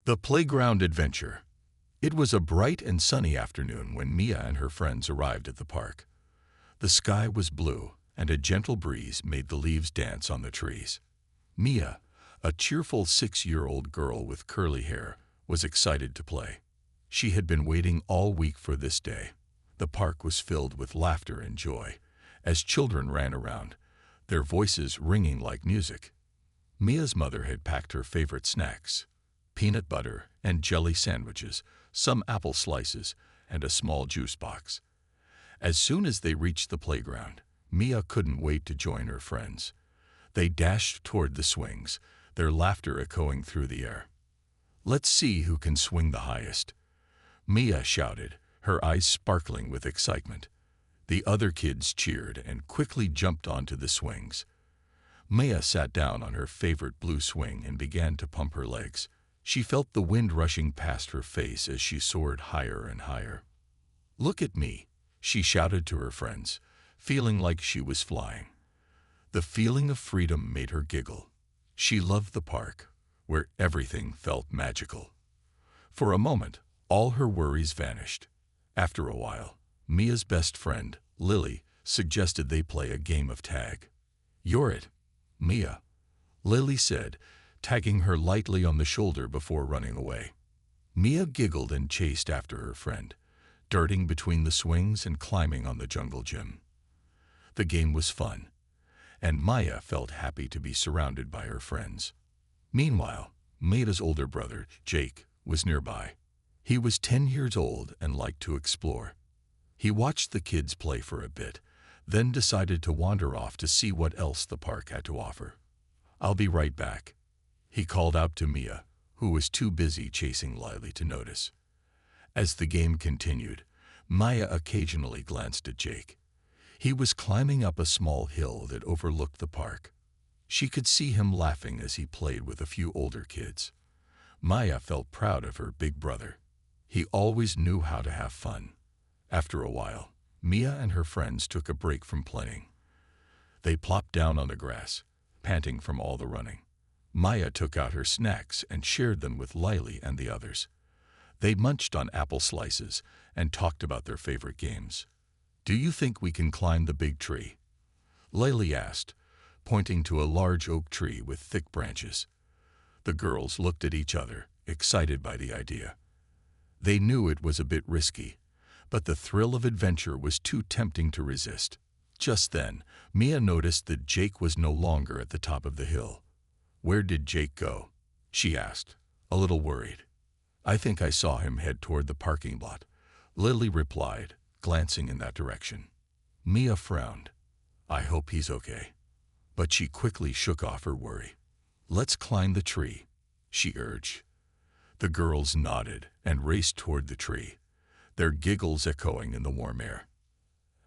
The Playground Adventure. It was a bright and sunny afternoon when Mia and her friends arrived at the park. The sky was blue, and a gentle breeze made the leaves dance on the trees. Mia, a cheerful 6-year-old girl with curly hair, was excited to play. She had been waiting all week for this day. The park was filled with laughter and joy as children ran around, their voices ringing like music. Mia's mother had packed her favorite snacks: peanut butter and jelly sandwiches, some apple slices, and a small juice box. As soon as they reached the playground, Mia couldn't wait to join her friends. They dashed toward the swings, their laughter echoing through the air. "Let's see who can swing the highest," Mia shouted, her eyes sparkling with excitement. The other kids cheered and quickly jumped onto the swings. Mia sat down on her favorite blue swing and began to pump her legs. She felt the wind rushing past her face as she soared higher and higher. "Look at me," she shouted to her friends, feeling like she was flying. The feeling of freedom made her giggle. She loved the park, where everything felt magical. For a moment, all her worries vanished. After a while, Mia's best friend, Lily, suggested they play a game of tag. "You're it, Mia," Lily said, tagging her lightly on the shoulder before running away. Mia giggled and chased after her friend, darting between the swings and climbing on the jungle gym. The game was fun, and Mia felt happy to be surrounded by her friends. Meanwhile, Mia's older brother, Jake, was nearby. He was 10 years old and liked to explore. He watched the kids play for a bit, then decided to wander off to see what else the park had to offer. "I'll be right back," he called out to Mia, who was too busy chasing Lily to notice. As the game continued, Mia occasionally glanced at Jake. He was climbing up a small hill that overlooked the park. She could see him laughing as he played with a few older kids. Mia felt proud of her big brother. He always knew how to have fun. After a while, Mia and her friends took a break from playing. They plopped down on the grass, panting from all the running. Mia took out her snacks and shared them with Lily and the others. They munched on apple slices and talked about their favorite games. "Do you think we can climb the big tree?" Lily asked, pointing to a large oak tree with thick branches. The girls looked at each other, excited by the idea. They knew it was a bit risky, but the thrill of adventure was too tempting to resist. Just then, Mia noticed that Jake was no longer at the top of the hill. "Where did Jake go?" she asked, a little worried. "I think I saw him head toward the parking lot," Lily replied, glancing in that direction. Mia frowned. "I hope he's okay." But she quickly shook off her worry. "Let's climb the tree," she urged. The girls nodded and raced toward the tree, their giggles echoing in the warm air.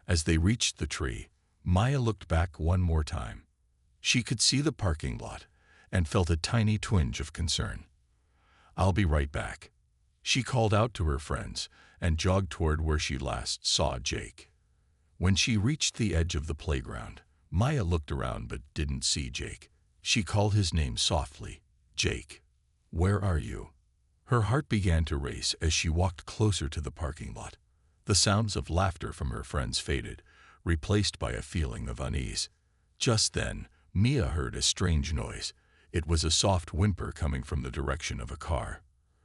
As they reached the tree, Mia looked back one more time. She could see the parking lot and felt a tiny twinge of concern. "I'll be right back," she called out to her friends and jogged toward where she last saw Jake. When she reached the edge of the playground, Mia looked around but didn't see Jake. She called his name softly. "Jake, where are you?" Her heart began to race as she walked closer to the parking lot. The sounds of laughter from her friends faded, replaced by a feeling of unease. Just then, Mia heard a strange noise. It was a soft whimper coming from the direction of a car.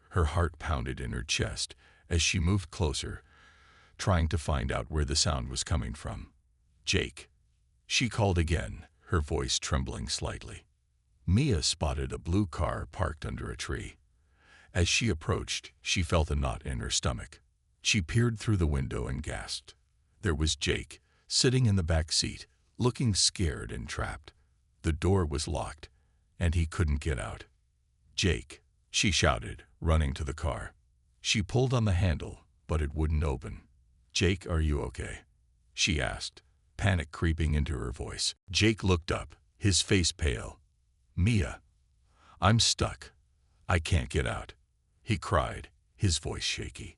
Her heart pounded in her chest as she moved closer, trying to find out where the sound was coming from. "Jake," she called again, her voice trembling slightly. Mia spotted a blue car parked under a tree. As she approached, she felt a knot in her stomach. She peered through the window and gasped. There was Jake, sitting in the back seat, looking scared and trapped. The door was locked, and he couldn't get out. "Jake," she shouted, running to the car. She pulled on the handle, but it wouldn't open. "Jake, are you okay?" she asked, panic creeping into her voice. Jake looked up, his face pale. "Mia, I'm stuck. I can't get out," he cried, his voice shaky.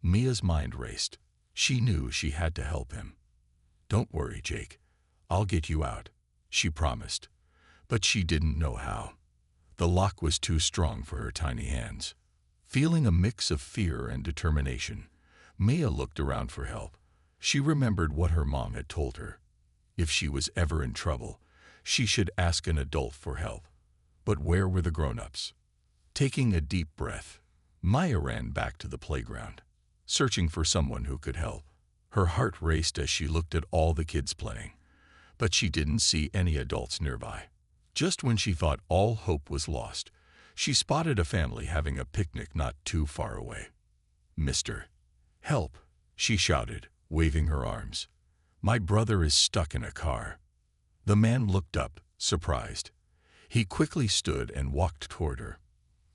Mia's mind raced. She knew she had to help him. "Don't worry, Jake. I'll get you out," she promised. But she didn't know how. The lock was too strong for her tiny hands. Feeling a mix of fear and determination, Mia looked around for help. She remembered what her mom had told her. If she was ever in trouble, she should ask an adult for help. But where were the grown-ups? Taking a deep breath, Mia ran back to the playground, searching for someone who could help. Her heart raced as she looked at all the kids playing, but she didn't see any adults nearby. Just when she thought all hope was lost, she spotted a family having a picnic not too far away. "Mister, help!" she shouted, waving her arms. "My brother is stuck in a car." The man looked up, surprised. He quickly stood and walked toward her.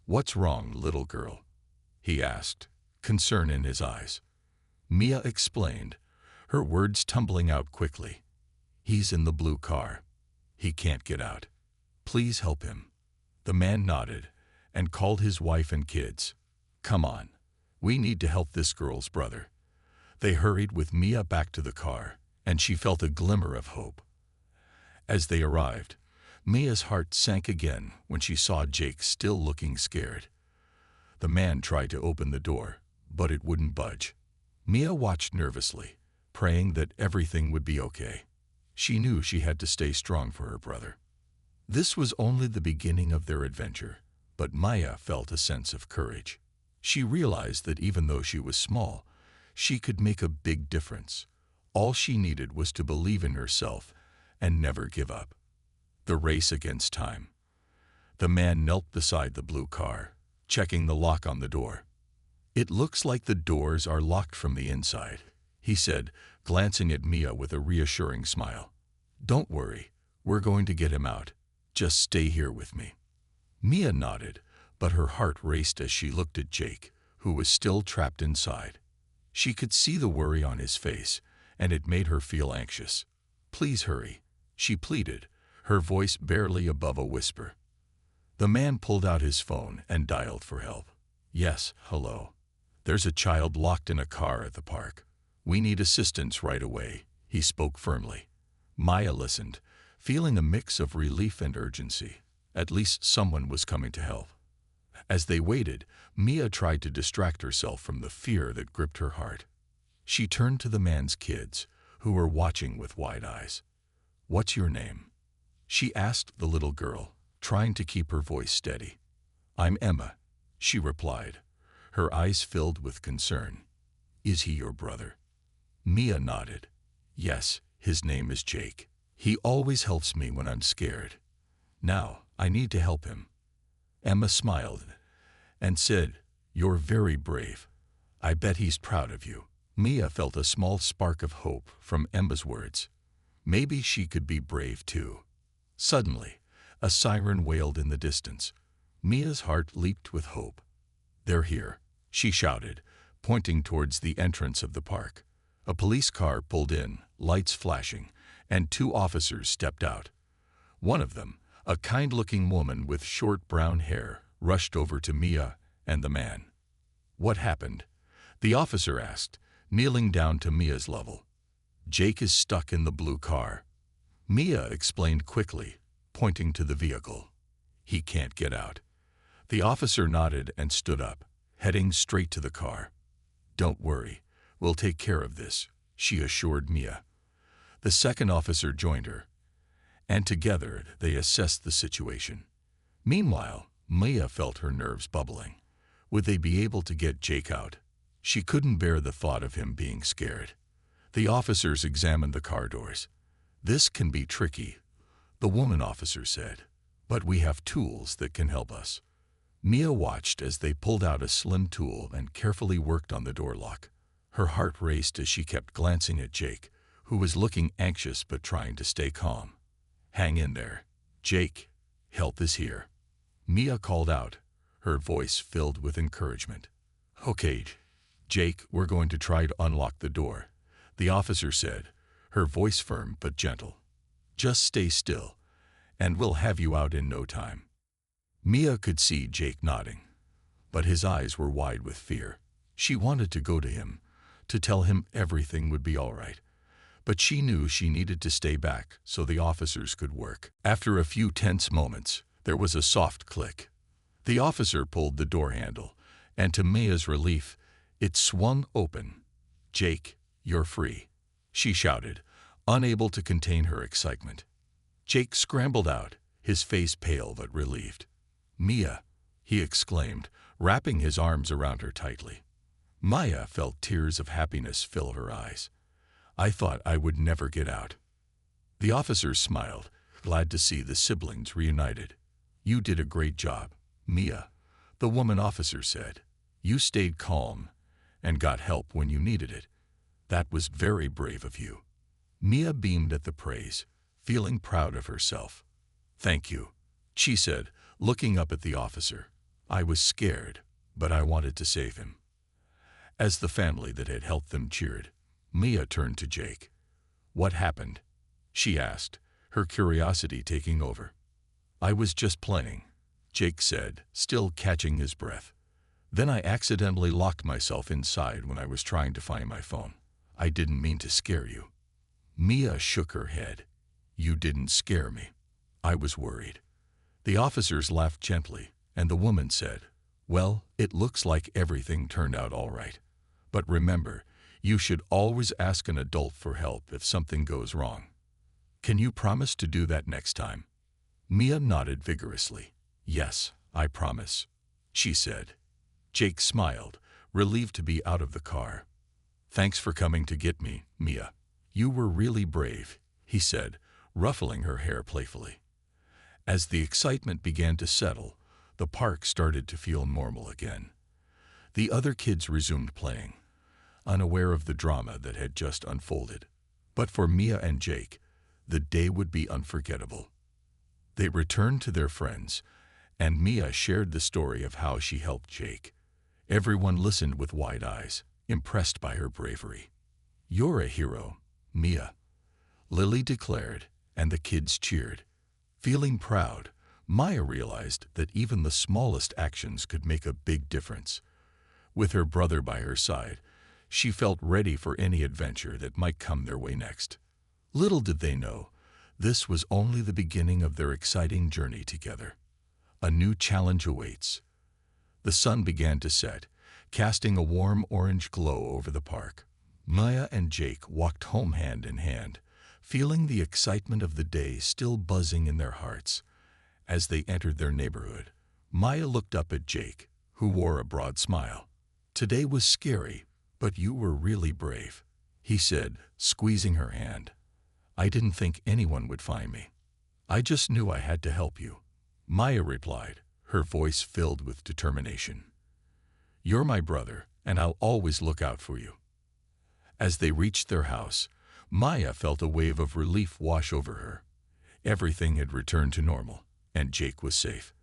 "What's wrong, little girl?" he asked, concern in his eyes. Mia explained, her words tumbling out quickly. "He's in the blue car. He can't get out. Please help him." The man nodded and called his wife and kids. "Come on, we need to help this girl's brother." They hurried with Mia back to the car, and she felt a glimmer of hope. As they arrived, Mia's heart sank again when she saw Jake still looking scared. The man tried to open the door, but it wouldn't budge. Mia watched nervously, praying that everything would be okay. She knew she had to stay strong for her brother. This was only the beginning of their adventure, but Mia felt a sense of courage. She realized that even though she was small, she could make a big difference. All she needed was to believe in herself and never give up. The race against time. The man knelt beside the blue car, checking the lock on the door. "It looks like the doors are locked from the inside," he said, glancing at Mia with a reassuring smile. "Don't worry, we're going to get him out. Just stay here with me." Mia nodded, but her heart raced as she looked at Jake, who was still trapped inside. She could see the worry on his face, and it made her feel anxious. "Please hurry," she pleaded, her voice barely above a whisper. The man pulled out his phone and dialed for help. "Yes, hello. There's a child locked in a car at the park. We need assistance right away," he spoke firmly. Mia listened, feeling a mix of relief and urgency. At least someone was coming to help. As they waited, Mia tried to distract herself from the fear that gripped her heart. She turned to the man's kids, who were watching with wide eyes. "What's your name?" she asked the little girl, trying to keep her voice steady. "I'm Emma," she replied, her eyes filled with concern. "Is he your brother?" Mia nodded. "Yes, his name is Jake. He always helps me when I'm scared. Now, I need to help him." Emma smiled and said, "You're very brave. I bet he's proud of you." Mia felt a small spark of hope from Emma's words. Maybe she could be brave too. Suddenly, a siren wailed in the distance. Mia's heart leaped with hope. "They're here," she shouted, pointing towards the entrance of the park. A police car pulled in, lights flashing, and 2 officers stepped out. One of them, a kind-looking woman with short brown hair, rushed over to Mia and the man. "What happened?" the officer asked, kneeling down to Mia's level. "Jake is stuck in the blue car." Mia explained quickly, pointing to the vehicle. "He can't get out." The officer nodded and stood up, heading straight to the car. "Don't worry, we'll take care of this," she assured Mia. The second officer joined her, and together they assessed the situation. Meanwhile, Mia felt her nerves bubbling. Would they be able to get Jake out? She couldn't bear the thought of him being scared. The officers examined the car doors. "This can be tricky," the woman officer said, "but we have tools that can help us." Mia watched as they pulled out a slim tool and carefully worked on the door lock. Her heart raced as she kept glancing at Jake, who was looking anxious but trying to stay calm. "Hang in there, Jake. Help is here," Mia called out, her voice filled with encouragement. "Okay, Jake, we're going to try to unlock the door," the officer said, her voice firm but gentle. "Just stay still, and we'll have you out in no time." Mia could see Jake nodding, but his eyes were wide with fear. She wanted to go to him, to tell him everything would be all right, but she knew she needed to stay back so the officers could work. After a few tense moments, there was a soft click. The officer pulled the door handle, and to Mia's relief, it swung open. "Jake, you're free," she shouted, unable to contain her excitement. Jake scrambled out, his face pale but relieved. "Mia," he exclaimed, wrapping his arms around her tightly. Maya felt tears of happiness fill her eyes. "I thought I would never get out." The officers smiled, glad to see the siblings reunited. "You did a great job, Mia," the woman officer said. "You stayed calm and got help when you needed it. That was very brave of you." Mia beamed at the praise, feeling proud of herself. "Thank you," she said, looking up at the officer. "I was scared, but I wanted to save him." As the family that had helped them cheered, Mia turned to Jake. "What happened?" she asked, her curiosity taking over. "I was just playing," Jake said, still catching his breath. "Then I accidentally locked myself inside when I was trying to find my phone. I didn't mean to scare you." Mia shook her head. "You didn't scare me. I was worried." The officers laughed gently, and the woman said, "Well, it looks like everything turned out all right. But remember, you should always ask an adult for help if something goes wrong. Can you promise to do that next time?" Mia nodded vigorously. "Yes, I promise," she said. Jake smiled, relieved to be out of the car. "Thanks for coming to get me, Mia. You were really brave," he said, ruffling her hair playfully. As the excitement began to settle, the park started to feel normal again. The other kids resumed playing, unaware of the drama that had just unfolded. But for Mia and Jake, the day would be unforgettable. They returned to their friends, and Mia shared the story of how she helped Jake. Everyone listened with wide eyes, impressed by her bravery. "You're a hero, Mia," Lily declared, and the kids cheered. Feeling proud, Maya realized that even the smallest actions could make a big difference. With her brother by her side, she felt ready for any adventure that might come their way next. Little did they know, this was only the beginning of their exciting journey together. A new challenge awaits. The sun began to set, casting a warm orange glow over the park. Maya and Jake walked home hand in hand, feeling the excitement of the day still buzzing in their hearts. As they entered their neighborhood, Maya looked up at Jake, who wore a broad smile. "Today was scary, but you were really brave," he said, squeezing her hand. "I didn't think anyone would find me. I just knew I had to help you," Maya replied, her voice filled with determination. "You're my brother, and I'll always look out for you." As they reached their house, Maya felt a wave of relief wash over her. Everything had returned to normal, and Jake was safe.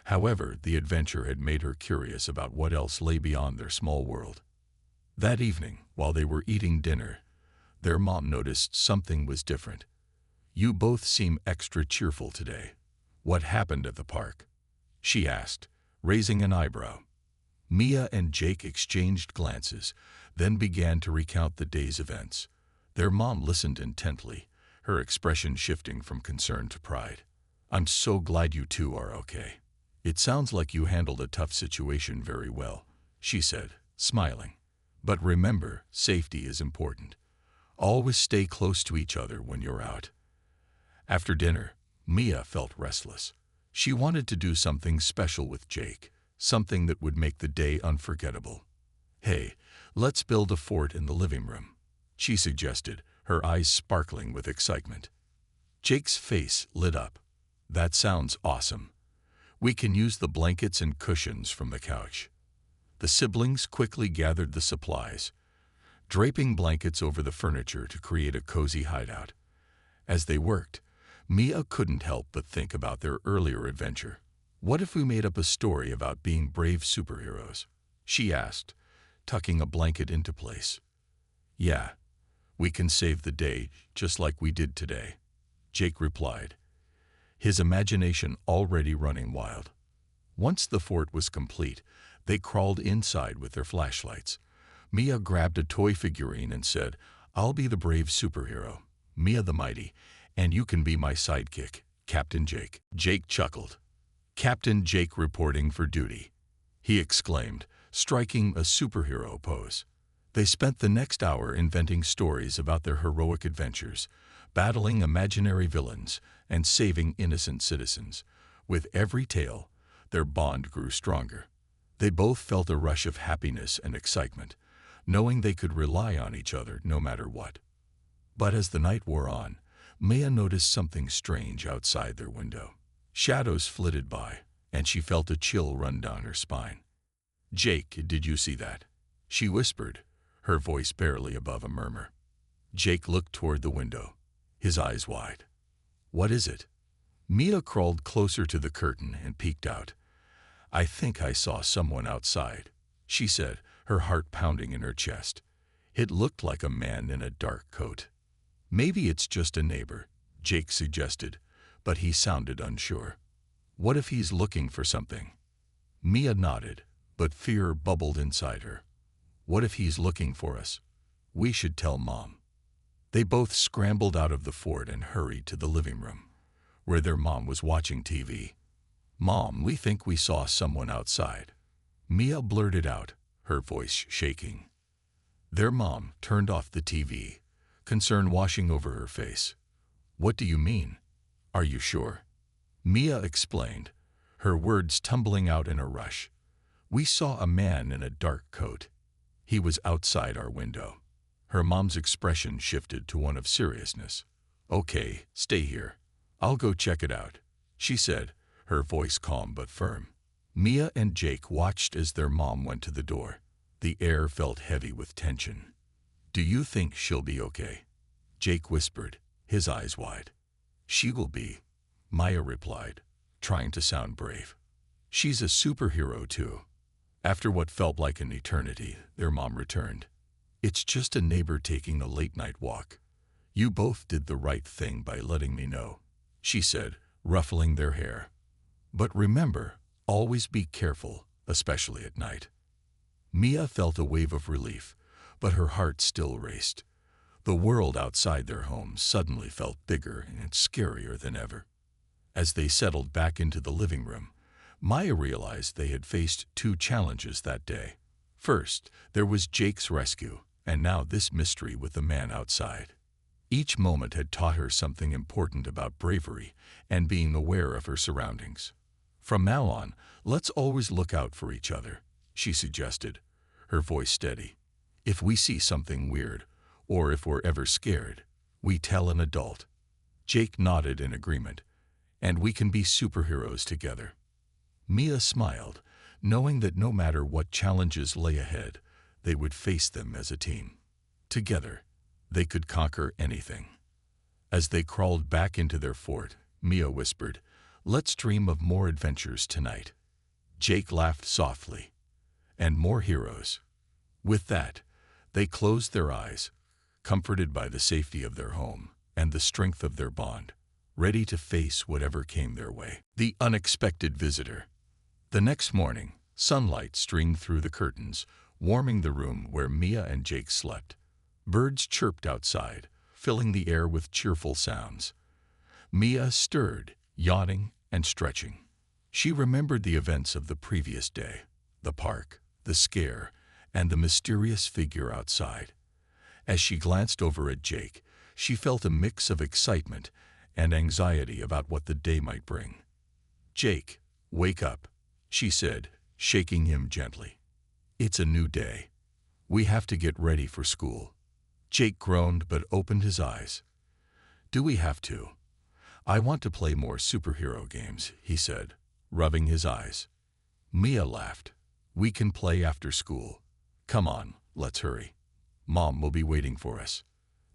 However, the adventure had made her curious about what else lay beyond their small world. That evening, while they were eating dinner, their mom noticed something was different. "You both seem extra cheerful today. What happened at the park?" she asked, raising an eyebrow. Mia and Jake exchanged glances, then began to recount the day's events. Their mom listened intently, her expression shifting from concern to pride. "I'm so glad you two are okay. It sounds like you handled a tough situation very well," she said, smiling. "But remember, safety is important. Always stay close to each other when you're out." After dinner, Mia felt restless. She wanted to do something special with Jake, something that would make the day unforgettable. "Hey, let's build a fort in the living room," she suggested, her eyes sparkling with excitement. Jake's face lit up. "That sounds awesome. We can use the blankets and cushions from the couch." The siblings quickly gathered the supplies, draping blankets over the furniture to create a cozy hideout. As they worked, Mia couldn't help but think about their earlier adventure. "What if we made up a story about being brave superheroes?" she asked, tucking a blanket into place. "Yeah, we can save the day just like we did today," Jake replied, his imagination already running wild. Once the fort was complete, they crawled inside with their flashlights. Mia grabbed a toy figurine and said, "I'll be the brave superhero, Mia the Mighty, and you can be my sidekick, Captain Jake." Jake chuckled. "Captain Jake reporting for duty," he exclaimed, striking a superhero pose. They spent the next hour inventing stories about their heroic adventures, battling imaginary villains, and saving innocent citizens. With every tale, their bond grew stronger. They both felt a rush of happiness and excitement, knowing they could rely on each other no matter what. But as the night wore on, Mia noticed something strange outside their window. Shadows flitted by, and she felt a chill run down her spine. "Jake, did you see that?" she whispered, her voice barely above a murmur. Jake looked toward the window, his eyes wide. "What is it?" Mia crawled closer to the curtain and peeked out. "I think I saw someone outside," she said, her heart pounding in her chest. It looked like a man in a dark coat. "Maybe it's just a neighbor," Jake suggested, but he sounded unsure. "What if he's looking for something?" Mia nodded, but fear bubbled inside her. "What if he's looking for us? We should tell Mom." They both scrambled out of the fort and hurried to the living room, where their mom was watching TV. "Mom, we think we saw someone outside," Mia blurted out, her voice shaking. Their mom turned off the TV, concern washing over her face. "What do you mean? Are you sure?" Mia explained, her words tumbling out in a rush. "We saw a man in a dark coat. He was outside our window." Her mom's expression shifted to one of seriousness. "Okay, stay here. I'll go check it out," she said, her voice calm but firm. Mia and Jake watched as their mom went to the door. The air felt heavy with tension. "Do you think she'll be okay?" Jake whispered, his eyes wide. "She will be," Mia replied, trying to sound brave. "She's a superhero too." After what felt like an eternity, their mom returned. "It's just a neighbor taking a late-night walk. You both did the right thing by letting me know," she said, ruffling their hair. "But remember, always be careful, especially at night." Mia felt a wave of relief, but her heart still raced. The world outside their home suddenly felt bigger and scarier than ever. As they settled back into the living room, Mia realized they had faced two challenges that day. First, there was Jake's rescue, and now this mystery with the man outside. Each moment had taught her something important about bravery and being aware of her surroundings. "From now on, let's always look out for each other," she suggested, her voice steady. "If we see something weird, or if we're ever scared, we tell an adult." Jake nodded in agreement. "And we can be superheroes together." Mia smiled, knowing that no matter what challenges lay ahead, they would face them as a team. Together, they could conquer anything. As they crawled back into their fort, Mia whispered, "Let's dream of more adventures tonight." Jake laughed softly. "And more heroes." With that, they closed their eyes, comforted by the safety of their home and the strength of their bond, ready to face whatever came their way. The unexpected visitor. The next morning, sunlight streamed through the curtains, warming the room where Mia and Jake slept. Birds chirped outside, filling the air with cheerful sounds. Mia stirred, yawning and stretching. She remembered the events of the previous day, the park, the scare, and the mysterious figure outside. As she glanced over at Jake, she felt a mix of excitement and anxiety about what the day might bring. "Jake, wake up," she said, shaking him gently. "It's a new day. We have to get ready for school." Jake groaned but opened his eyes. "Do we have to? I want to play more superhero games," he said, rubbing his eyes. Mia laughed. "We can play after school. Come on, let's hurry. Mom will be waiting for us."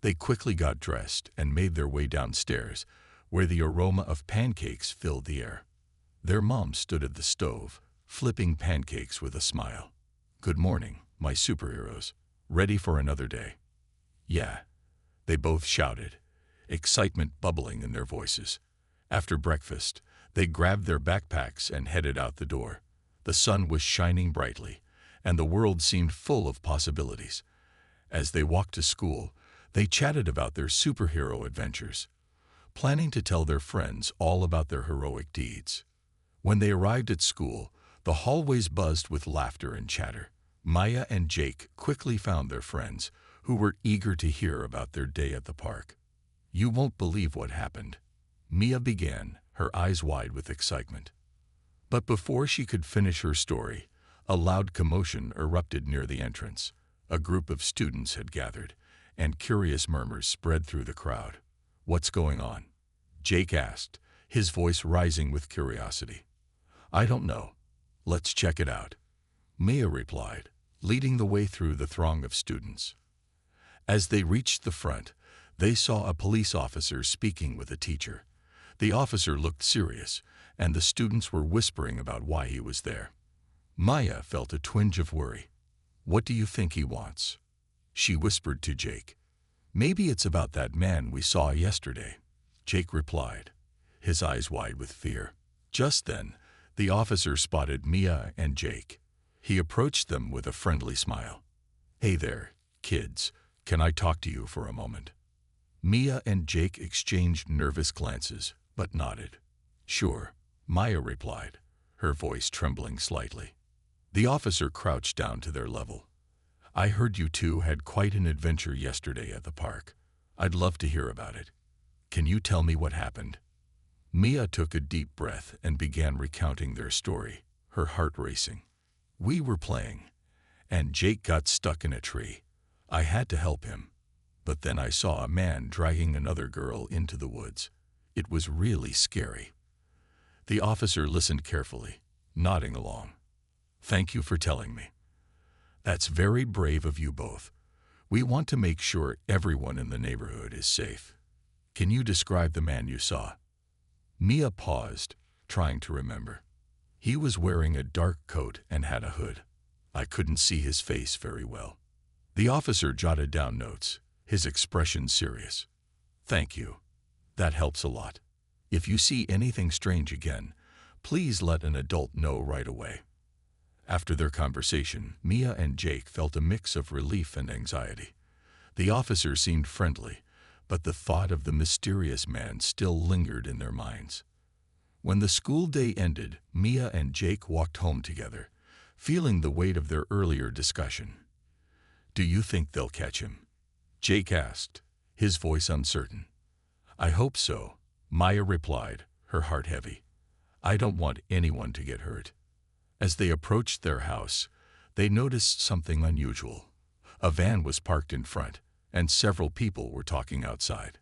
They quickly got dressed and made their way downstairs, where the aroma of pancakes filled the air. Their mom stood at the stove, flipping pancakes with a smile. "Good morning, my superheroes. Ready for another day?" "Yeah," they both shouted, excitement bubbling in their voices. After breakfast, they grabbed their backpacks and headed out the door. The sun was shining brightly, and the world seemed full of possibilities. As they walked to school, they chatted about their superhero adventures, planning to tell their friends all about their heroic deeds. When they arrived at school, The hallways buzzed with laughter and chatter. Maya and Jake quickly found their friends, who were eager to hear about their day at the park. "You won't believe what happened," Mia began, her eyes wide with excitement. But before she could finish her story, a loud commotion erupted near the entrance. A group of students had gathered, and curious murmurs spread through the crowd. "What's going on?" Jake asked, his voice rising with curiosity. "I don't know. Let's check it out," Mia replied, leading the way through the throng of students. As they reached the front, they saw a police officer speaking with a teacher. The officer looked serious, and the students were whispering about why he was there. Maya felt a twinge of worry. "What do you think he wants?" she whispered to Jake. "Maybe it's about that man we saw yesterday," Jake replied, his eyes wide with fear. Just then, the officer spotted Mia and Jake. He approached them with a friendly smile. "Hey there, kids, can I talk to you for a moment?" Mia and Jake exchanged nervous glances, but nodded. "Sure," Maya replied, her voice trembling slightly. The officer crouched down to their level. "I heard you two had quite an adventure yesterday at the park. I'd love to hear about it. Can you tell me what happened?" Mia took a deep breath and began recounting their story, her heart racing. "We were playing, and Jake got stuck in a tree. I had to help him, but then I saw a man dragging another girl into the woods. It was really scary." The officer listened carefully, nodding along. "Thank you for telling me. That's very brave of you both. We want to make sure everyone in the neighborhood is safe. Can you describe the man you saw?" Mia paused, trying to remember. "He was wearing a dark coat and had a hood. I couldn't see his face very well." The officer jotted down notes, his expression serious. "Thank you. That helps a lot. If you see anything strange again, please let an adult know right away." After their conversation, Mia and Jake felt a mix of relief and anxiety. The officer seemed friendly, but the thought of the mysterious man still lingered in their minds. When the school day ended, Mia and Jake walked home together, feeling the weight of their earlier discussion. "Do you think they'll catch him?" Jake asked, his voice uncertain. "I hope so," Maya replied, her heart heavy. "I don't want anyone to get hurt." As they approached their house, they noticed something unusual. A van was parked in front, and several people were talking outside.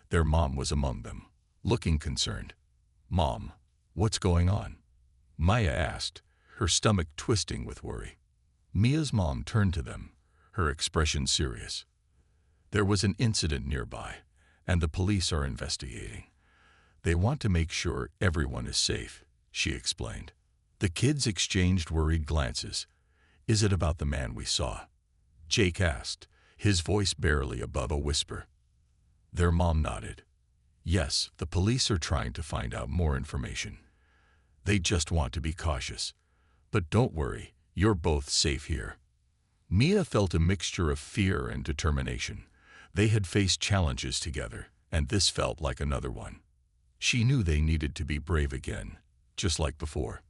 Their mom was among them, looking concerned. "Mom, what's going on?" Maya asked, her stomach twisting with worry. Mia's mom turned to them, her expression serious. "There was an incident nearby, and the police are investigating. They want to make sure everyone is safe," she explained. The kids exchanged worried glances. "Is it about the man we saw?" Jake asked, his voice barely above a whisper. Their mom nodded. "Yes, the police are trying to find out more information. They just want to be cautious. But don't worry, you're both safe here." Mia felt a mixture of fear and determination. They had faced challenges together, and this felt like another one. She knew they needed to be brave again, just like before.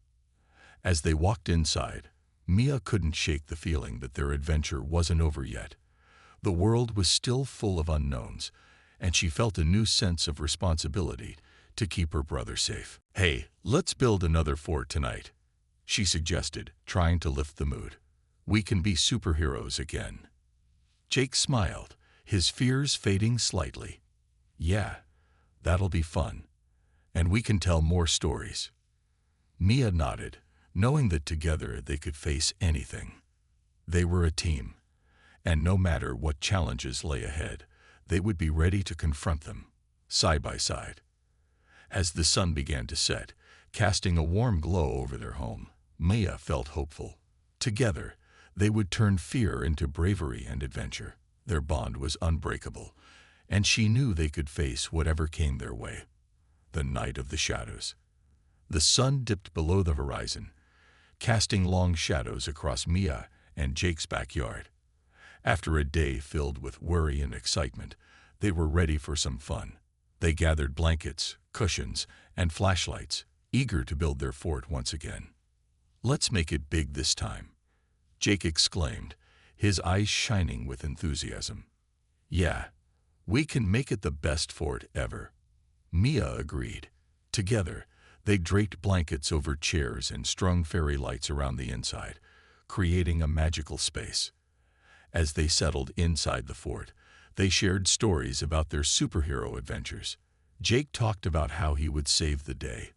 As they walked inside, Mia couldn't shake the feeling that their adventure wasn't over yet. The world was still full of unknowns, and she felt a new sense of responsibility to keep her brother safe. "Hey, let's build another fort tonight," she suggested, trying to lift the mood. "We can be superheroes again." Jake smiled, his fears fading slightly. "Yeah, that'll be fun. And we can tell more stories." Mia nodded, knowing that together they could face anything. They were a team, and no matter what challenges lay ahead, they would be ready to confront them, side by side. As the sun began to set, casting a warm glow over their home, Mia felt hopeful. Together, they would turn fear into bravery and adventure. Their bond was unbreakable, and she knew they could face whatever came their way. The night of the shadows. The sun dipped below the horizon, casting long shadows across Mia and Jake's backyard. After a day filled with worry and excitement, they were ready for some fun. They gathered blankets, cushions, and flashlights, eager to build their fort once again. Let's make it big this time, Jake exclaimed, his eyes shining with enthusiasm. Yeah, we can make it the best fort ever, Mia agreed. Together, they draped blankets over chairs and strung fairy lights around the inside, creating a magical space. As they settled inside the fort, they shared stories about their superhero adventures. Jake talked about how he would save the day,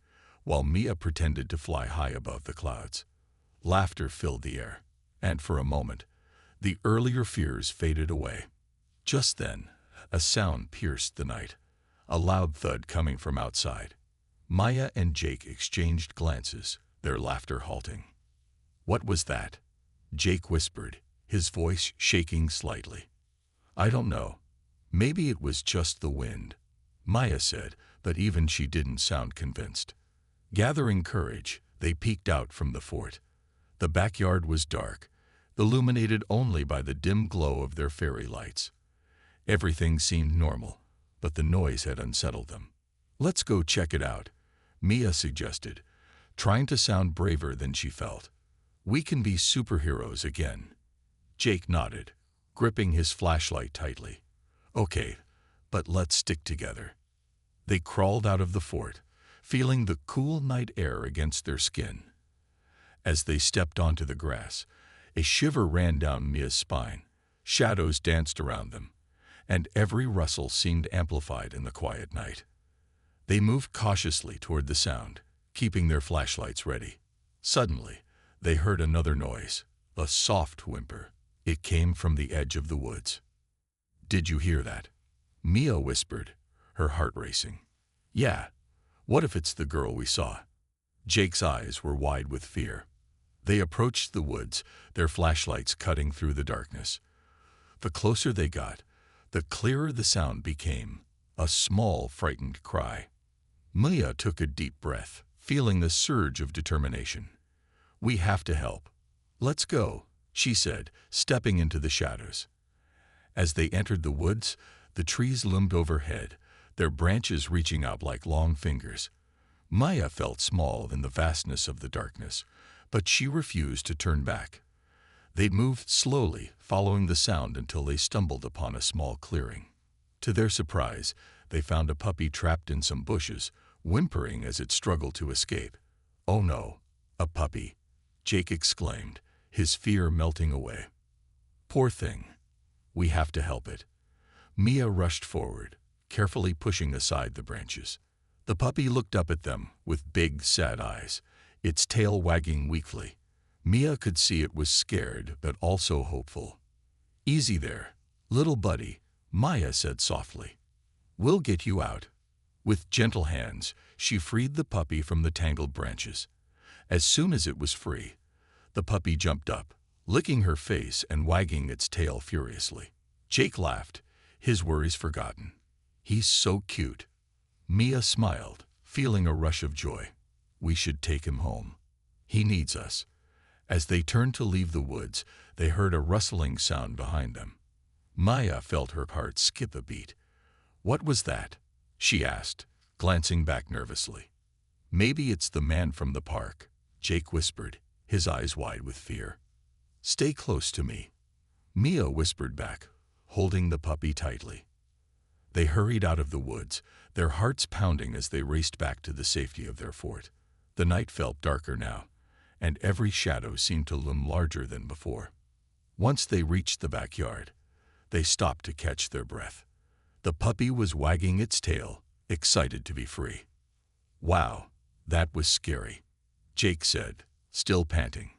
while Mia pretended to fly high above the clouds. Laughter filled the air, and for a moment, the earlier fears faded away. Just then, a sound pierced the night, a loud thud coming from outside. Maya and Jake exchanged glances, their laughter halting. "What was that?" Jake whispered, his voice shaking slightly. "I don't know. Maybe it was just the wind," Maya said, but even she didn't sound convinced. Gathering courage, they peeked out from the fort. The backyard was dark, illuminated only by the dim glow of their fairy lights. Everything seemed normal, but the noise had unsettled them. "Let's go check it out," Mia suggested, trying to sound braver than she felt. "We can be superheroes again." Jake nodded, gripping his flashlight tightly. "Okay, but let's stick together." They crawled out of the fort, feeling the cool night air against their skin. As they stepped onto the grass, a shiver ran down Mia's spine. Shadows danced around them, and every rustle seemed amplified in the quiet night. They moved cautiously toward the sound, keeping their flashlights ready. Suddenly, they heard another noise, a soft whimper. It came from the edge of the woods. "Did you hear that?" Mia whispered, her heart racing. "Yeah. What if it's the girl we saw?" Jake's eyes were wide with fear. They approached the woods, their flashlights cutting through the darkness. The closer they got, the clearer the sound became, a small, frightened cry. Mia took a deep breath, feeling the surge of determination. "We have to help. Let's go," she said, stepping into the shadows. As they entered the woods, the trees loomed overhead, their branches reaching out like long fingers. Maya felt small in the vastness of the darkness, but she refused to turn back. They moved slowly, following the sound until they stumbled upon a small clearing. To their surprise, they found a puppy trapped in some bushes, whimpering as it struggled to escape. "Oh no, a puppy," Jake exclaimed, his fear melting away. "Poor thing. We have to help it." Mia rushed forward, carefully pushing aside the branches. The puppy looked up at them with big, sad eyes, its tail wagging weakly. Mia could see it was scared but also hopeful. "Easy there, little buddy," Maya said softly. "We'll get you out." With gentle hands, she freed the puppy from the tangled branches. As soon as it was free, the puppy jumped up, licking her face and wagging its tail furiously. Jake laughed, his worries forgotten. "He's so cute." Mia smiled, feeling a rush of joy. "We should take him home. He needs us." As they turned to leave the woods, they heard a rustling sound behind them. Maya felt her heart skip a beat. "What was that?" she asked, glancing back nervously. "Maybe it's the man from the park," Jake whispered, his eyes wide with fear. "Stay close to me," Mia whispered back, holding the puppy tightly. They hurried out of the woods, their hearts pounding as they raced back to the safety of their fort. The night felt darker now, and every shadow seemed to loom larger than before. Once they reached the backyard, they stopped to catch their breath. The puppy was wagging its tail, excited to be free. "Wow, that was scary," Jake said, still panting.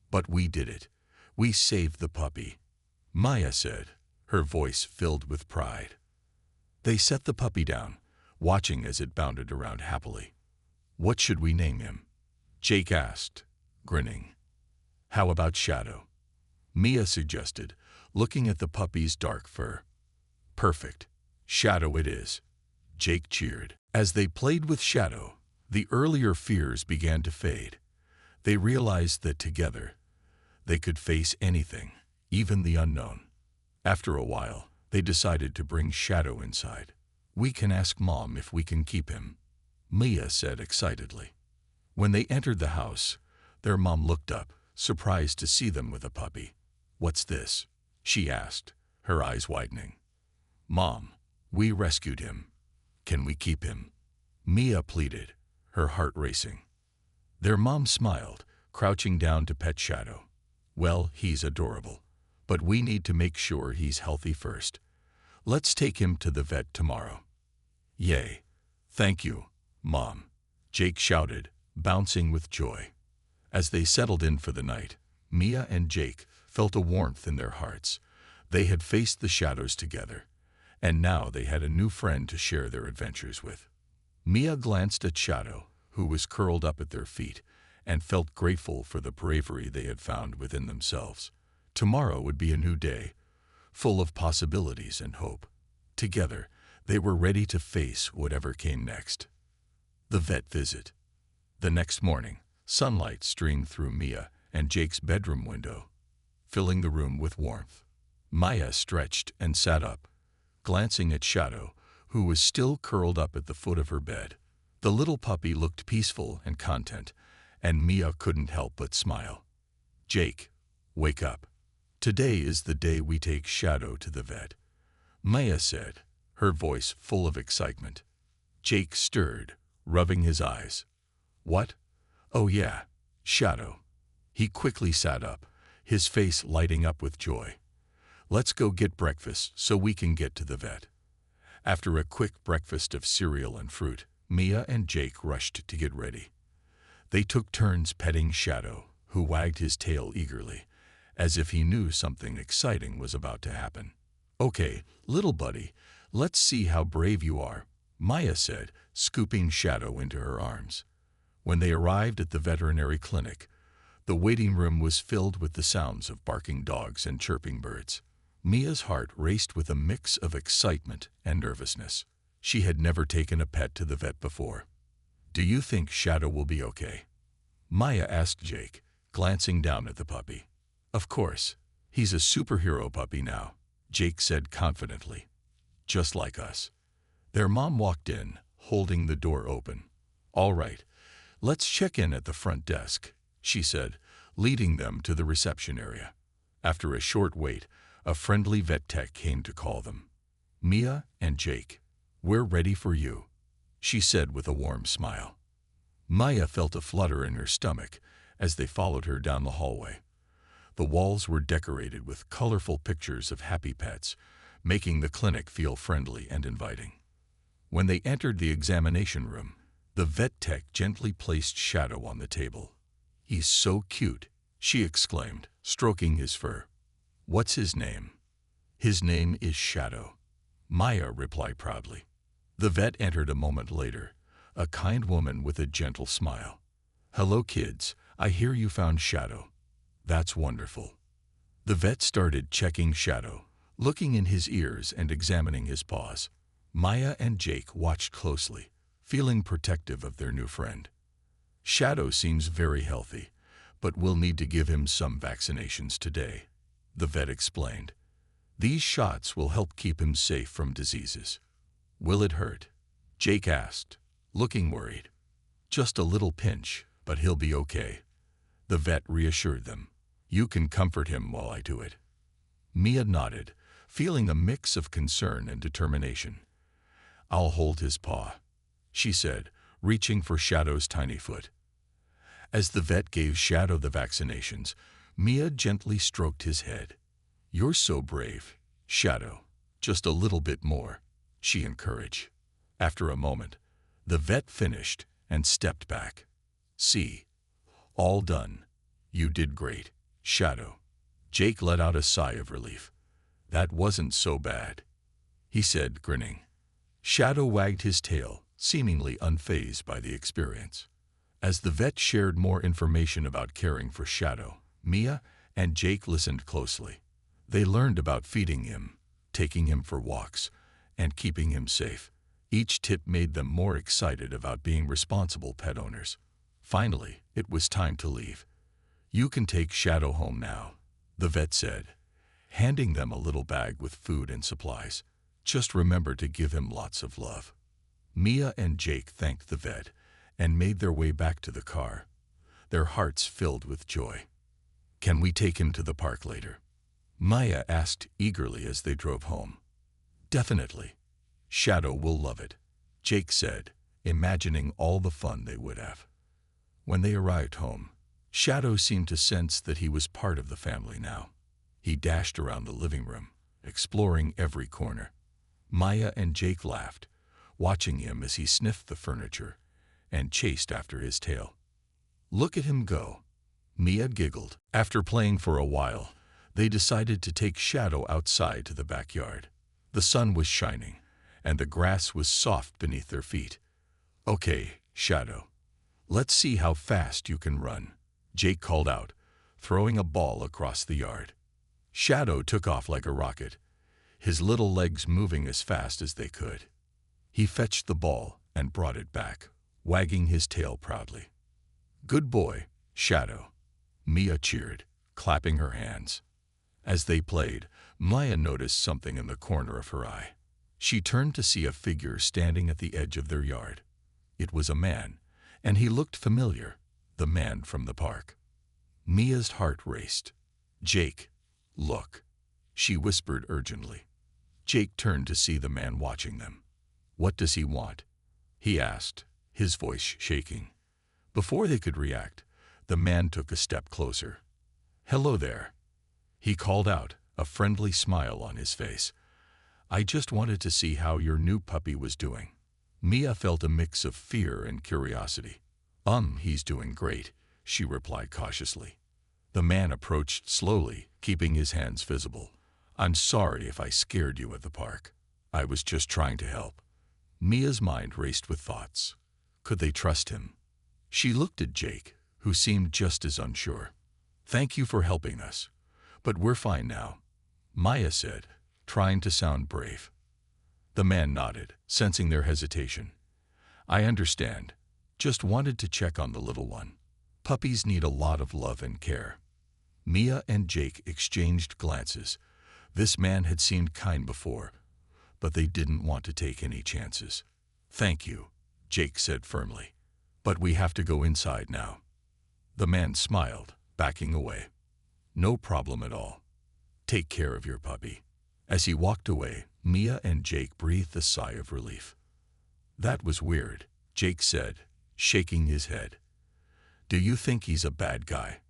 "But we did it. We saved the puppy," Maya said, her voice filled with pride. They set the puppy down, watching as it bounded around happily. "What should we name him?" Jake asked, grinning. "How about Shadow?" Mia suggested, looking at the puppy's dark fur. "Perfect. Shadow it is," Jake cheered. As they played with Shadow, the earlier fears began to fade. They realized that together, they could face anything, even the unknown. After a while, they decided to bring Shadow inside. "We can ask Mom if we can keep him," Mia said excitedly. When they entered the house, Their mom looked up, surprised to see them with a puppy. "What's this?" she asked, her eyes widening. "Mom, we rescued him. Can we keep him?" Mia pleaded, her heart racing. Their mom smiled, crouching down to pet Shadow. "Well, he's adorable, but we need to make sure he's healthy first. Let's take him to the vet tomorrow." "Yay! Thank you, Mom," Jake shouted, bouncing with joy. As they settled in for the night, Mia and Jake felt a warmth in their hearts. They had faced the shadows together, and now they had a new friend to share their adventures with. Mia glanced at Shadow, who was curled up at their feet, and felt grateful for the bravery they had found within themselves. Tomorrow would be a new day, full of possibilities and hope. Together, they were ready to face whatever came next. The vet visit. The next morning, sunlight streamed through Mia and Jake's bedroom window, filling the room with warmth. Maya stretched and sat up, glancing at Shadow, who was still curled up at the foot of her bed. The little puppy looked peaceful and content, and Mia couldn't help but smile. "Jake, wake up. Today is the day we take Shadow to the vet," Maya said, her voice full of excitement. Jake stirred, rubbing his eyes. "What? Oh yeah, Shadow." He quickly sat up, his face lighting up with joy. "Let's go get breakfast so we can get to the vet." After a quick breakfast of cereal and fruit, Mia and Jake rushed to get ready. They took turns petting Shadow, who wagged his tail eagerly, as if he knew something exciting was about to happen. "Okay, little buddy, let's see how brave you are," Maya said, scooping Shadow into her arms. When they arrived at the veterinary clinic, the waiting room was filled with the sounds of barking dogs and chirping birds. Mia's heart raced with a mix of excitement and nervousness. She had never taken a pet to the vet before. "Do you think Shadow will be okay?" Maya asked Jake, glancing down at the puppy. "Of course. He's a superhero puppy now," Jake said confidently. "Just like us." Their mom walked in, holding the door open. "All right, let's check in at the front desk," she said, leading them to the reception area. After a short wait, a friendly vet tech came to call them. "Mia and Jake, we're ready for you," she said with a warm smile. Maya felt a flutter in her stomach as they followed her down the hallway. The walls were decorated with colorful pictures of happy pets, making the clinic feel friendly and inviting. When they entered the examination room, the vet tech gently placed Shadow on the table. "He's so cute," she exclaimed, stroking his fur. "What's his name?" "His name is Shadow," Maya replied proudly. The vet entered a moment later, a kind woman with a gentle smile. "Hello kids, I hear you found Shadow. That's wonderful." The vet started checking Shadow, looking in his ears and examining his paws. Maya and Jake watched closely, feeling protective of their new friend. "Shadow seems very healthy, but we'll need to give him some vaccinations today," the vet explained. "These shots will help keep him safe from diseases." "Will it hurt?" Jake asked, looking worried. "Just a little pinch, but he'll be okay," the vet reassured them. "You can comfort him while I do it." Mia nodded, feeling a mix of concern and determination. "I'll hold his paw," she said, reaching for Shadow's tiny foot. As the vet gave Shadow the vaccinations, Mia gently stroked his head. "You're so brave, Shadow. Just a little bit more," she encouraged. After a moment, the vet finished and stepped back. "See, all done. You did great, Shadow." Jake let out a sigh of relief. "That wasn't so bad," he said, grinning. Shadow wagged his tail, seemingly unfazed by the experience. As the vet shared more information about caring for Shadow, Mia and Jake listened closely. They learned about feeding him, taking him for walks, and keeping him safe. Each tip made them more excited about being responsible pet owners. Finally, it was time to leave. "You can take Shadow home now," the vet said, handing them a little bag with food and supplies. "Just remember to give him lots of love." Mia and Jake thanked the vet and made their way back to the car. their hearts filled with joy. "Can we take him to the park later?" Maya asked eagerly as they drove home. "Definitely. Shadow will love it," Jake said, imagining all the fun they would have. When they arrived home, Shadow seemed to sense that he was part of the family now. He dashed around the living room, exploring every corner. Maya and Jake laughed, watching him as he sniffed the furniture and chased after his tail. "Look at him go," Mia giggled. After playing for a while, they decided to take Shadow outside to the backyard. The sun was shining, and the grass was soft beneath their feet. "Okay, Shadow, let's see how fast you can run," Jake called out, throwing a ball across the yard. Shadow took off like a rocket, his little legs moving as fast as they could. He fetched the ball and brought it back, wagging his tail proudly. "Good boy, Shadow," Mia cheered, clapping her hands. As they played, Maya noticed something in the corner of her eye. She turned to see a figure standing at the edge of their yard. It was a man, and he looked familiar, the man from the park. Mia's heart raced. "Jake, look," she whispered urgently. Jake turned to see the man watching them. "What does he want?" he asked, his voice shaking. Before they could react, the man took a step closer. "Hello there," he called out, a friendly smile on his face. "I just wanted to see how your new puppy was doing." Mia felt a mix of fear and curiosity. He's doing great," she replied cautiously. The man approached slowly, keeping his hands visible. "I'm sorry if I scared you at the park. I was just trying to help." Mia's mind raced with thoughts. Could they trust him? She looked at Jake, who seemed just as unsure. "Thank you for helping us, but we're fine now," Maya said, trying to sound brave. The man nodded, sensing their hesitation. "I understand. Just wanted to check on the little one. Puppies need a lot of love and care." Mia and Jake exchanged glances. This man had seemed kind before, but they didn't want to take any chances. "Thank you," Jake said firmly. "But we have to go inside now." The man smiled, backing away. "No problem at all. Take care of your puppy." As he walked away, Mia and Jake breathed a sigh of relief. "That was weird," Jake said, shaking his head. "Do you think he's a bad guy?"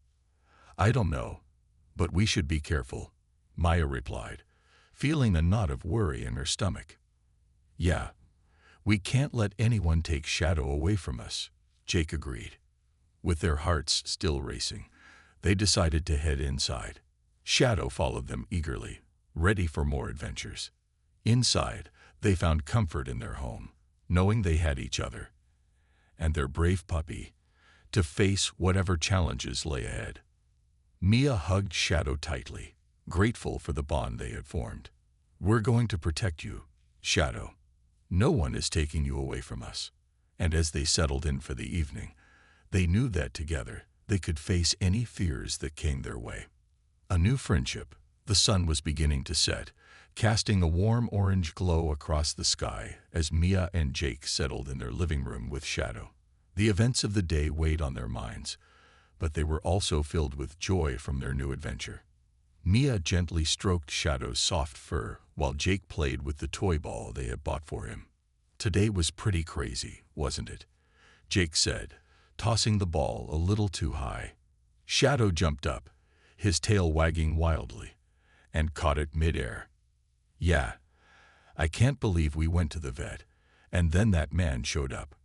"I don't know, but we should be careful," Maya replied, feeling a knot of worry in her stomach. "Yeah, we can't let anyone take Shadow away from us," Jake agreed. With their hearts still racing, they decided to head inside. Shadow followed them eagerly, ready for more adventures. Inside, they found comfort in their home, knowing they had each other and their brave puppy to face whatever challenges lay ahead. Mia hugged Shadow tightly, grateful for the bond they had formed. "We're going to protect you, Shadow. No one is taking you away from us." And as they settled in for the evening, they knew that together they could face any fears that came their way. A new friendship. The sun was beginning to set, casting a warm orange glow across the sky as Mia and Jake settled in their living room with Shadow. The events of the day weighed on their minds, but they were also filled with joy from their new adventure. Mia gently stroked Shadow's soft fur while Jake played with the toy ball they had bought for him. "Today was pretty crazy, wasn't it?" Jake said, tossing the ball a little too high. Shadow jumped up, his tail wagging wildly, and caught it mid-air. "Yeah, I can't believe we went to the vet, and then that man showed up,"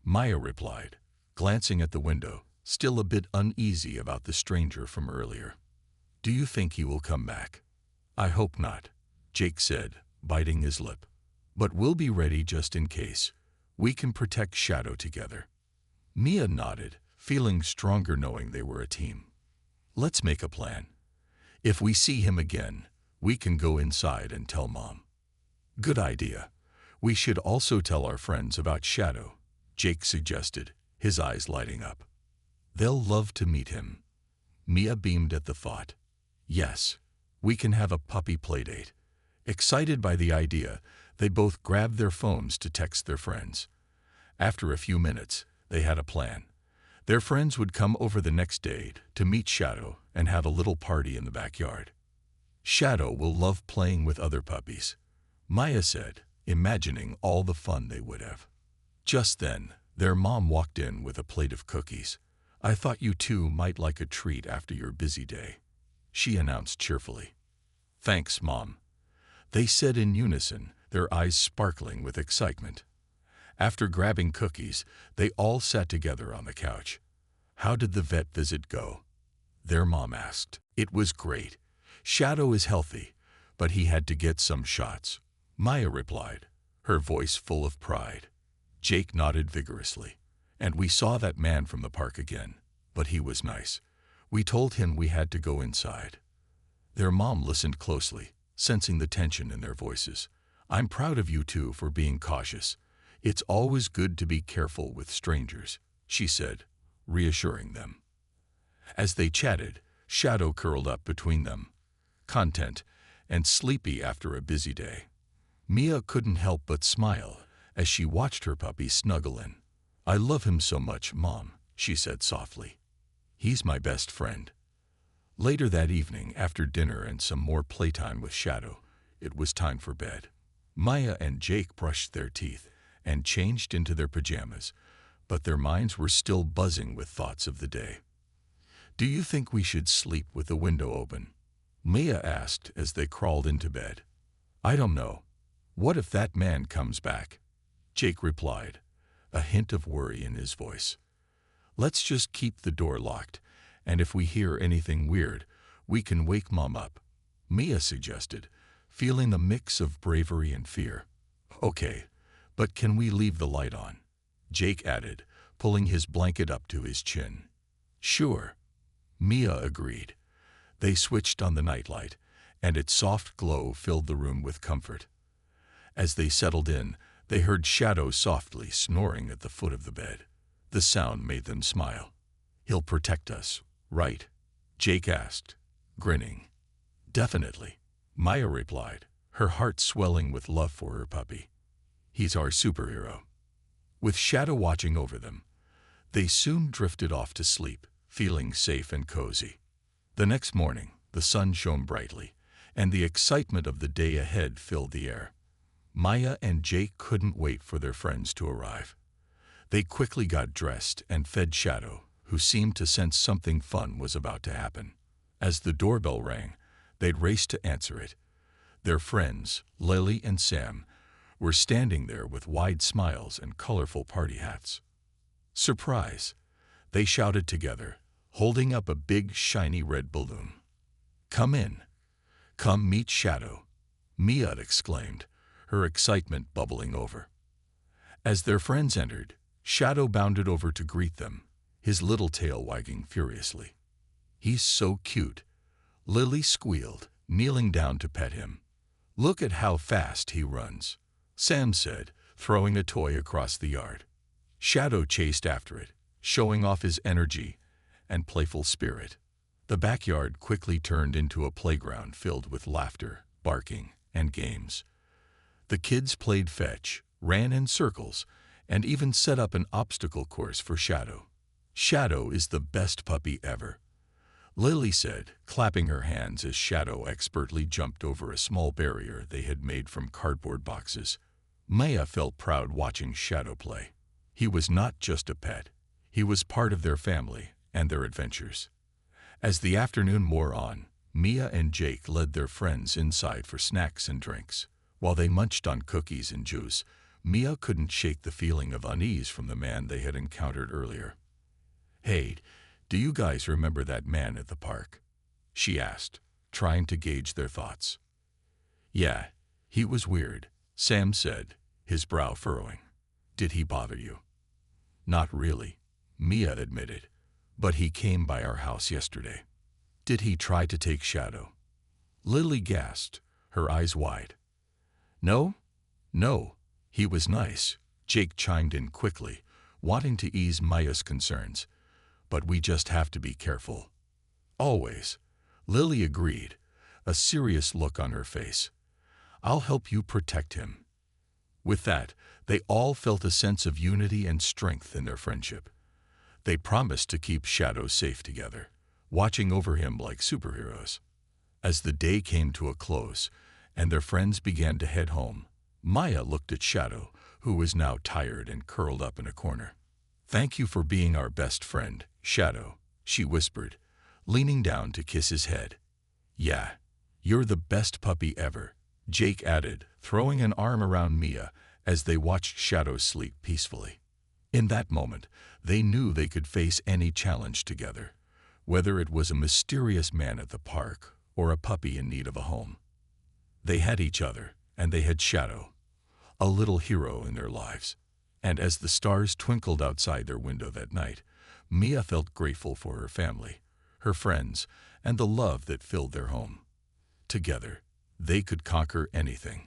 Maya replied, glancing at the window, still a bit uneasy about the stranger from earlier. "Do you think he will come back?" "I hope not," Jake said, biting his lip. "But we'll be ready just in case. We can protect Shadow together." Mia nodded, feeling stronger knowing they were a team. "Let's make a plan. If we see him again, we can go inside and tell Mom." "Good idea. We should also tell our friends about Shadow," Jake suggested, his eyes lighting up. "They'll love to meet him." Mia beamed at the thought. "Yes, we can have a puppy playdate." Excited by the idea, they both grabbed their phones to text their friends. After a few minutes, they had a plan. Their friends would come over the next day to meet Shadow and have a little party in the backyard. Shadow will love playing with other puppies, Maya said, imagining all the fun they would have. Just then, their mom walked in with a plate of cookies. I thought you two might like a treat after your busy day, she announced cheerfully. Thanks, Mom, they said in unison, their eyes sparkling with excitement. After grabbing cookies, they all sat together on the couch. How did the vet visit go? Their mom asked. It was great. Shadow is healthy, but he had to get some shots, Maya replied, her voice full of pride. Jake nodded vigorously. And we saw that man from the park again, but he was nice. We told him we had to go inside. Their mom listened closely, sensing the tension in their voices. I'm proud of you two for being cautious. It's always good to be careful with strangers, she said, reassuring them. As they chatted, Shadow curled up between them, content and sleepy after a busy day. Mia couldn't help but smile as she watched her puppy snuggle in. I love him so much, Mom, she said softly. He's my best friend. Later that evening, after dinner and some more playtime with Shadow, it was time for bed. Maya and Jake brushed their teeth and changed into their pajamas, but their minds were still buzzing with thoughts of the day. Do you think we should sleep with the window open? Mia asked as they crawled into bed. I don't know. What if that man comes back? Jake replied, a hint of worry in his voice. Let's just keep the door locked, and if we hear anything weird, we can wake Mom up, Mia suggested, feeling a mix of bravery and fear. Okay, but can we leave the light on? Jake added, pulling his blanket up to his chin. Sure, Mia agreed. They switched on the nightlight, and its soft glow filled the room with comfort. As they settled in, they heard Shadow softly snoring at the foot of the bed. The sound made them smile. He'll protect us, right? Jake asked, grinning. Definitely, Maya replied, her heart swelling with love for her puppy. He's our superhero. With Shadow watching over them, they soon drifted off to sleep, feeling safe and cozy. The next morning, the sun shone brightly, and the excitement of the day ahead filled the air. Maya and Jake couldn't wait for their friends to arrive. They quickly got dressed and fed Shadow, who seemed to sense something fun was about to happen. As the doorbell rang, they'd raced to answer it. Their friends, Lily and Sam, were standing there with wide smiles and colorful party hats. Surprise! They shouted together, holding up a big, shiny red balloon. Come in. Come meet Shadow, Mia exclaimed, her excitement bubbling over. As their friends entered, Shadow bounded over to greet them, his little tail wagging furiously. He's so cute, Lily squealed, kneeling down to pet him. Look at how fast he runs, Sam said, throwing a toy across the yard. Shadow chased after it, showing off his energy and playful spirit. The backyard quickly turned into a playground filled with laughter, barking, and games. The kids played fetch, ran in circles, and even set up an obstacle course for Shadow. Shadow is the best puppy ever, Lily said, clapping her hands as Shadow expertly jumped over a small barrier they had made from cardboard boxes. Maya felt proud watching Shadow play. He was not just a pet. He was part of their family and their adventures. As the afternoon wore on, Mia and Jake led their friends inside for snacks and drinks. While they munched on cookies and juice, Mia couldn't shake the feeling of unease from the man they had encountered earlier. Hey, do you guys remember that man at the park? She asked, trying to gauge their thoughts. Yeah, he was weird, Sam said, his brow furrowing. Did he bother you? Not really, Mia admitted, but he came by our house yesterday. Did he try to take Shadow? Lily gasped, her eyes wide. No, he was nice, Jake chimed in quickly, wanting to ease Maya's concerns. But we just have to be careful. Always, Lily agreed, a serious look on her face. I'll help you protect him. With that, they all felt a sense of unity and strength in their friendship. They promised to keep Shadow safe together, watching over him like superheroes. As the day came to a close and their friends began to head home, Maya looked at Shadow, who was now tired and curled up in a corner. "Thank you for being our best friend, Shadow," she whispered, leaning down to kiss his head. "Yeah, you're the best puppy ever," Jake added, throwing an arm around Mia as they watched Shadow sleep peacefully. In that moment, they knew they could face any challenge together, whether it was a mysterious man at the park or a puppy in need of a home. They had each other, and they had Shadow, a little hero in their lives. And as the stars twinkled outside their window that night, Mia felt grateful for her family, her friends, and the love that filled their home. Together, they could conquer anything.